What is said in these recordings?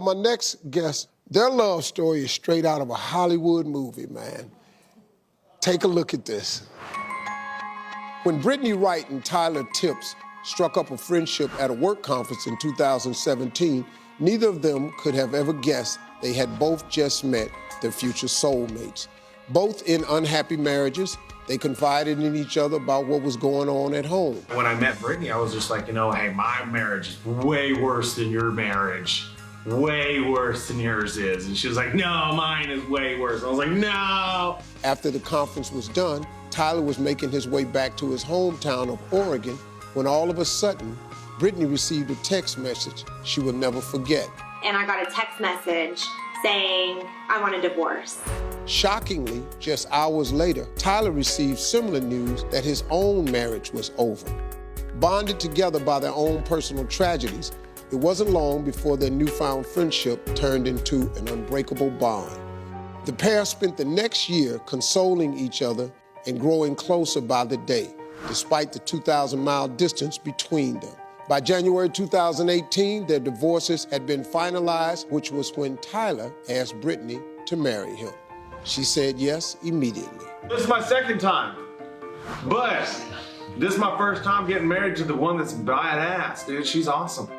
My next guest, their love story is straight out of a Hollywood movie, man. Take a look at this. When Brittany Wright and Tyler Tips struck up a friendship at a work conference in 2017, neither of them could have ever guessed they had both just met their future soulmates. Both in unhappy marriages, they confided in each other about what was going on at home. When I met Brittany, I was just like, hey, my marriage is way worse than your marriage. Way worse than yours is. And she was like, no, mine is way worse. I was like, no. After the conference was done, Tyler was making his way back to his hometown of Oregon when all of a sudden, Brittany received a text message she will never forget. And I got a text message saying, I want a divorce. Shockingly, just hours later, Tyler received similar news that his own marriage was over. Bonded together by their own personal tragedies, it wasn't long before their newfound friendship turned into an unbreakable bond. The pair spent the next year consoling each other and growing closer by the day, despite the 2,000-mile distance between them. By January 2018, their divorces had been finalized, which was when Tyler asked Brittany to marry him. She said yes immediately. This is my second time, but this is my first time getting married to the one that's badass, dude. She's awesome.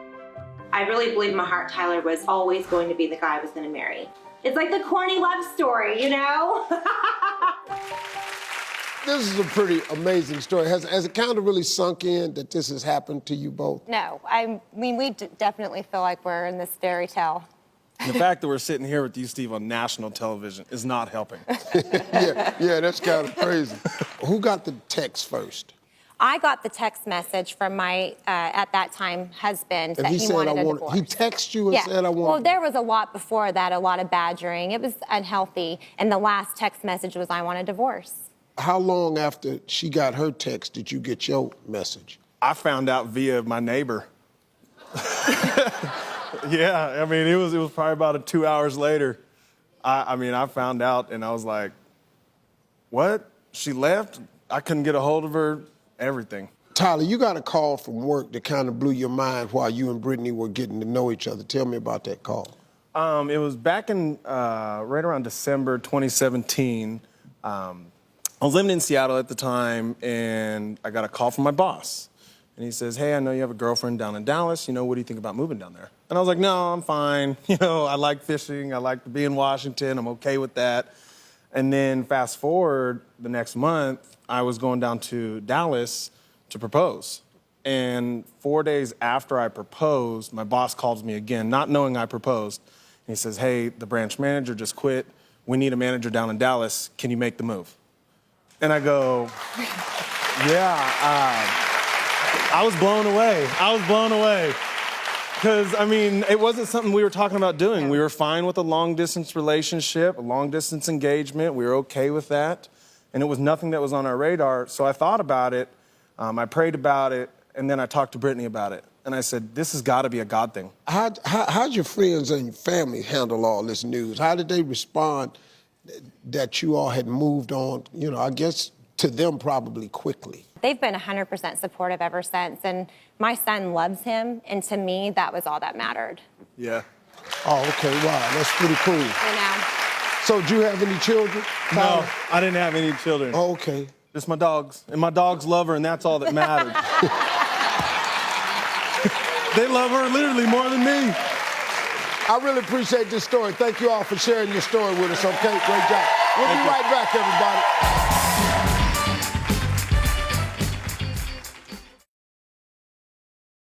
I really believe in my heart Tyler was always going to be the guy I was going to marry. It's like the corny love story, you know? This is a pretty amazing story. Has it kind of really sunk in that this has happened to you both? No, I mean, we definitely feel like we're in this fairy tale. The fact that we're sitting here with you, Steve, on national television is not helping. yeah, that's kind of crazy. Who got the text first? I got the text message from my, at that time, husband that he wanted a divorce. He texted you and said, I want. Well, there was a lot before that, a lot of badgering. It was unhealthy. And the last text message was, I want a divorce. How long after she got her text did you get your message? I found out via my neighbor. Yeah, I mean, it was probably about 2 hours later. I found out and I was like, what? She left? I couldn't get a hold of her, everything. Tyler, you got a call from work that kind of blew your mind while you and Brittany were getting to know each other. Tell me about that call. It was back in, right around December 2017. I was living in Seattle at the time, and I got a call from my boss. And he says, hey, I know you have a girlfriend down in Dallas. What do you think about moving down there? And I was like, no, I'm fine. I like fishing. I like to be in Washington. I'm okay with that. And then fast forward the next month, I was going down to Dallas to propose. And 4 days after I proposed, my boss calls me again, not knowing I proposed. And he says, hey, the branch manager just quit. We need a manager down in Dallas. Can you make the move? And I go, yeah. I was blown away. Because, it wasn't something we were talking about doing. We were fine with a long-distance relationship, a long-distance engagement. We were okay with that. And it was nothing that was on our radar. So I thought about it, I prayed about it, and then I talked to Brittany about it. And I said, this has got to be a God thing. How'd your friends and your family handle all this news? How did they respond that you all had moved on, I guess to them probably quickly? They've been 100% supportive ever since, and my son loves him, and to me, that was all that mattered. Yeah. Oh, okay, wow, that's pretty cool. So, do you have any children? No, I didn't have any children. Oh, okay. Just my dogs, and my dogs love her, and that's all that mattered. They love her literally more than me. I really appreciate this story. Thank you all for sharing your story with us, okay? Great job. We'll be right back, everybody.